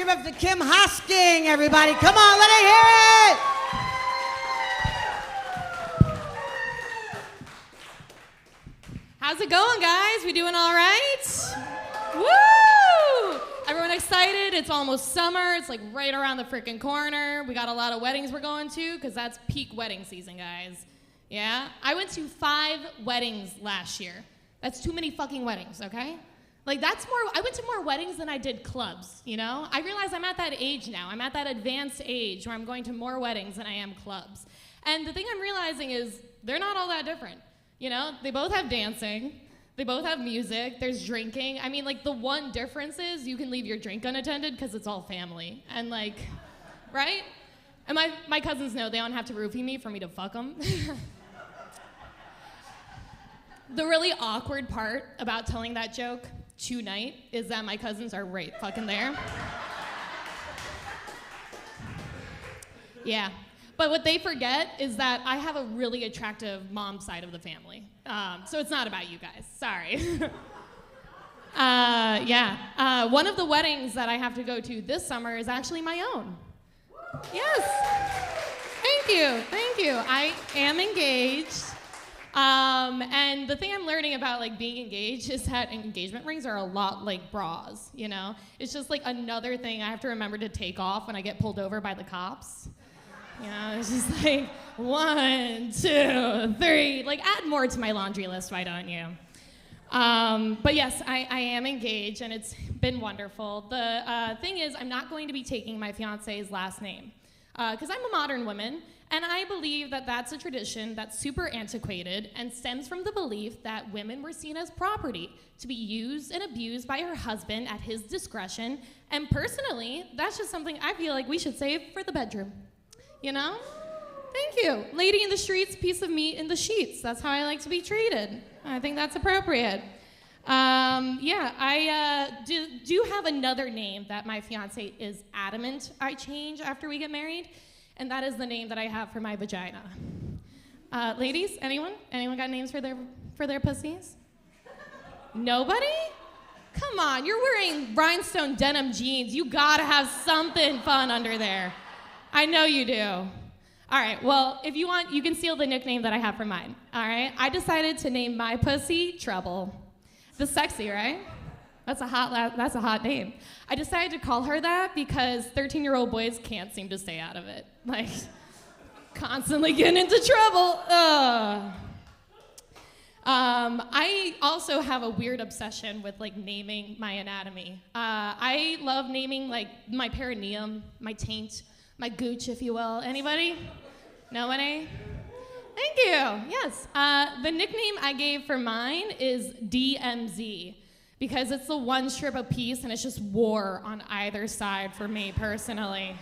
Give up to Kim Hosking, everybody. Come on, let me hear it! How's it going, guys? We doing all right? Woo! Everyone excited? It's almost summer. It's like right around the freaking corner. We got a lot of weddings we're going to because that's peak wedding season, guys. Yeah? I went to 5 weddings last year. That's too many fucking weddings, okay? Like, that's more, I went to more weddings than I did clubs, you know? I realize I'm at that age now. I'm at that advanced age where I'm going to more weddings than I am clubs. And the thing I'm realizing is they're not all that different, you know? They both have dancing. They both have music. There's drinking. I mean, like, the one difference is you can leave your drink unattended because it's all family. And, like, right? And my cousins know they don't have to roofie me for me to fuck them. The really awkward part about telling that joke tonight is that my cousins are right fucking there. Yeah. But what they forget is that I have a really attractive mom side of the family. So it's not about you guys. Sorry. Yeah. One of the weddings that I have to go to this summer is actually my own. Yes. Thank you. Thank you. I am engaged. And the thing I'm learning about like being engaged is that engagement rings are a lot like bras, you know? It's just like another thing I have to remember to take off when I get pulled over by the cops. You know, it's just like 1, 2, 3. Like, add more to my laundry list, why don't you? But yes, I am engaged, and it's been wonderful. The thing is, I'm not going to be taking my fiance's last name, because I'm a modern woman, and I believe that that's a tradition that's super antiquated and stems from the belief that women were seen as property to be used and abused by her husband at his discretion. And personally, that's just something I feel like we should save for the bedroom. You know? Thank you. Lady in the streets, piece of meat in the sheets. That's how I like to be treated. I think that's appropriate. Yeah, I do have another name that my fiance is adamant I change after we get married. And that is the name that I have for my vagina. Ladies, anyone? Anyone got names for their pussies? Nobody? Come on, you're wearing rhinestone denim jeans. You gotta have something fun under there. I know you do. All right, well, if you want, you can steal the nickname that I have for mine. All right? I decided to name my pussy Trouble. That's sexy, right? That's a hot name. I decided to call her that because 13-year-old boys can't seem to stay out of it. Like, constantly getting into trouble. Ugh. I also have a weird obsession with, like, naming my anatomy. I love naming, like, my perineum, my taint, my gooch, if you will. Anybody? Nobody? Thank you. Yes. The nickname I gave for mine is DMZ. Because it's the one strip of peace and it's just war on either side for me personally.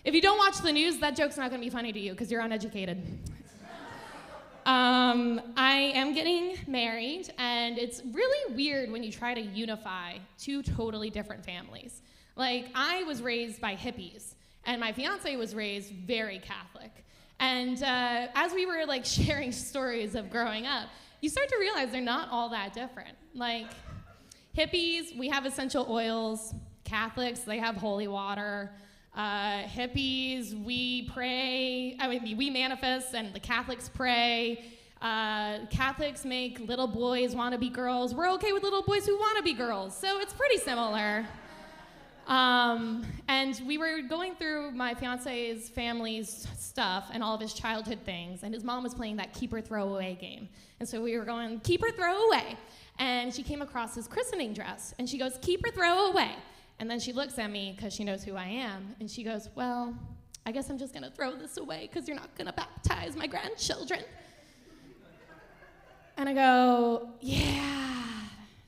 If you don't watch the news, that joke's not gonna be funny to you because you're uneducated. I am getting married, and it's really weird when you try to unify 2 totally different families. Like, I was raised by hippies, and my fiance was raised very Catholic. And as we were like sharing stories of growing up, you start to realize they're not all that different. Like, hippies, we have essential oils. Catholics, they have holy water. Hippies, we pray. I mean, we manifest, and the Catholics pray. Catholics make little boys want to be girls. We're okay with little boys who want to be girls. So it's pretty similar. And we were going through my fiance's family's stuff and all of his childhood things, and his mom was playing that keep or throw away game. And so we were going, keep or throw away. And she came across his christening dress, and she goes, keep or throw away. And then she looks at me, because she knows who I am, and she goes, well, I guess I'm just going to throw this away, because you're not going to baptize my grandchildren. And I go, yeah,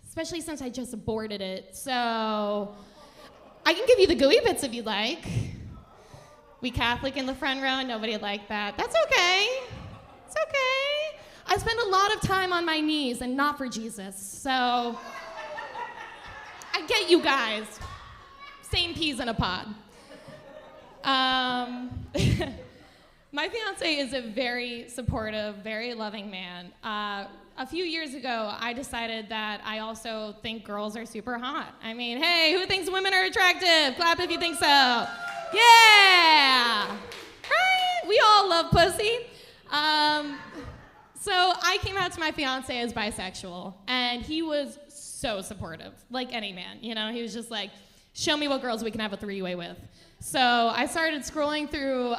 especially since I just aborted it, so I can give you the gooey bits if you'd like. We Catholic in the front row, and nobody would like that. That's okay. It's okay. I spend a lot of time on my knees and not for Jesus, so I get you guys. Same peas in a pod. My fiance is a very supportive, very loving man. a few years ago, I decided that I also think girls are super hot. I mean, hey, who thinks women are attractive? Clap if you think so. Yeah! Right? We all love pussy. So I came out to my fiance as bisexual, and he was so supportive, like any man. You know, he was just like, show me what girls we can have a three-way with. So I started scrolling through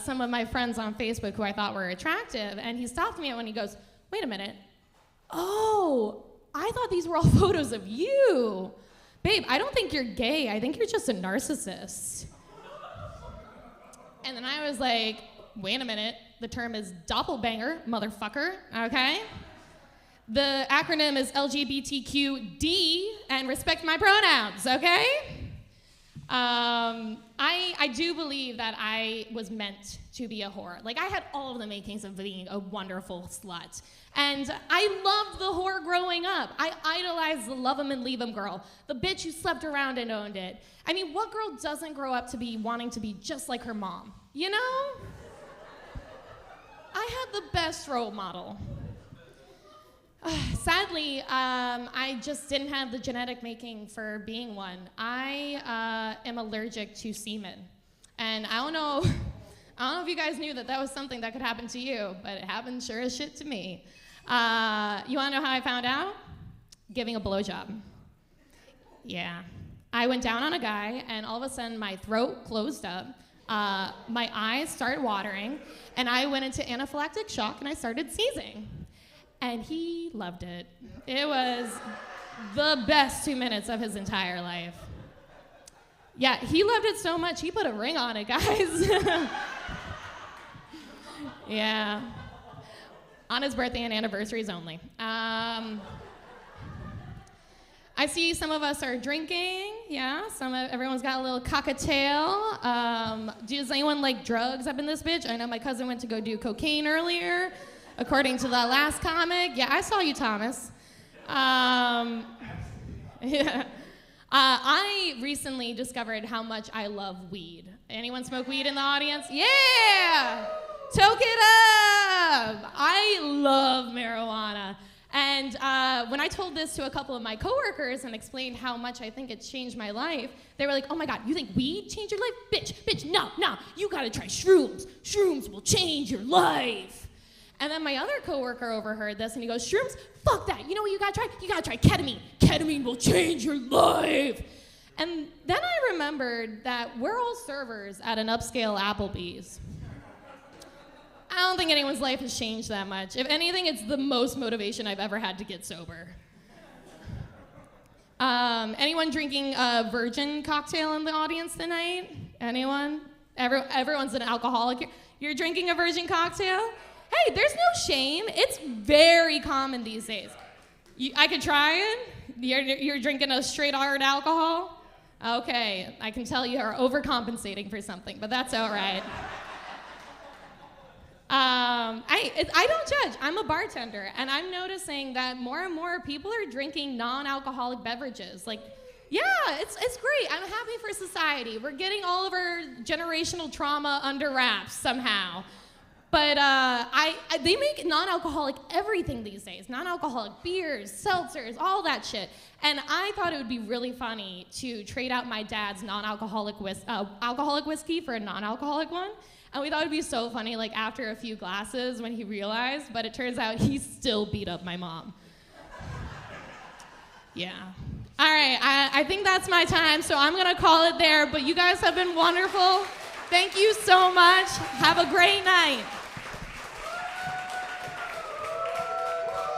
some of my friends on Facebook who I thought were attractive, and he stopped me when he goes, wait a minute. Oh, I thought these were all photos of you. Babe, I don't think you're gay. I think you're just a narcissist. And then I was like, wait a minute. The term is doppelbanger, motherfucker, okay? The acronym is LGBTQD, and respect my pronouns, okay? I do believe that I was meant to be a whore. Like, I had all of the makings of being a wonderful slut. And I loved the whore growing up. I idolized the love 'em and leave 'em girl, the bitch who slept around and owned it. I mean, what girl doesn't grow up to be wanting to be just like her mom, you know? I had the best role model. Sadly, I just didn't have the genetic making for being one. I am allergic to semen. And I don't know if you guys knew that was something that could happen to you, but it happened sure as shit to me. You wanna know how I found out? Giving a blowjob. Yeah. I went down on a guy, and all of a sudden my throat closed up, my eyes started watering, and I went into anaphylactic shock and I started sneezing. And he loved it. It was the best 2 minutes of his entire life. Yeah, he loved it so much, he put a ring on it, guys. Yeah. On his birthday and anniversaries only. I see some of us are drinking, yeah. Everyone's got a little cocktail. Does anyone like drugs up in this bitch? I know my cousin went to go do cocaine earlier. According to the last comic. Yeah, I saw you, Thomas. Yeah. I recently discovered how much I love weed. Anyone smoke weed in the audience? Yeah! Toke it up! I love marijuana. And when I told this to a couple of my coworkers and explained how much I think it's changed my life, they were like, oh my God, you think weed changed your life? Bitch, no, you gotta try shrooms. Shrooms will change your life. And then my other coworker overheard this and he goes, shrooms? Fuck that. You know what you gotta try? You gotta try ketamine. Ketamine will change your life. And then I remembered that we're all servers at an upscale Applebee's. I don't think anyone's life has changed that much. If anything, it's the most motivation I've ever had to get sober. Anyone drinking a virgin cocktail in the audience tonight? Anyone? Everyone's an alcoholic. You're drinking a virgin cocktail? Hey, there's no shame. It's very common these days. I could try it. You're drinking a straight hard alcohol? Okay, I can tell you are overcompensating for something, but that's all right. I don't judge. I'm a bartender, and I'm noticing that more and more people are drinking non-alcoholic beverages. Like, yeah, it's great. I'm happy for society. We're getting all of our generational trauma under wraps somehow. But they make non-alcoholic everything these days. Non-alcoholic beers, seltzers, all that shit. And I thought it would be really funny to trade out my dad's non-alcoholic alcoholic whiskey for a non-alcoholic one. And we thought it'd be so funny, like after a few glasses when he realized, but it turns out he still beat up my mom. Yeah. All right, I think that's my time, so I'm gonna call it there, but you guys have been wonderful. Thank you so much. Have a great night.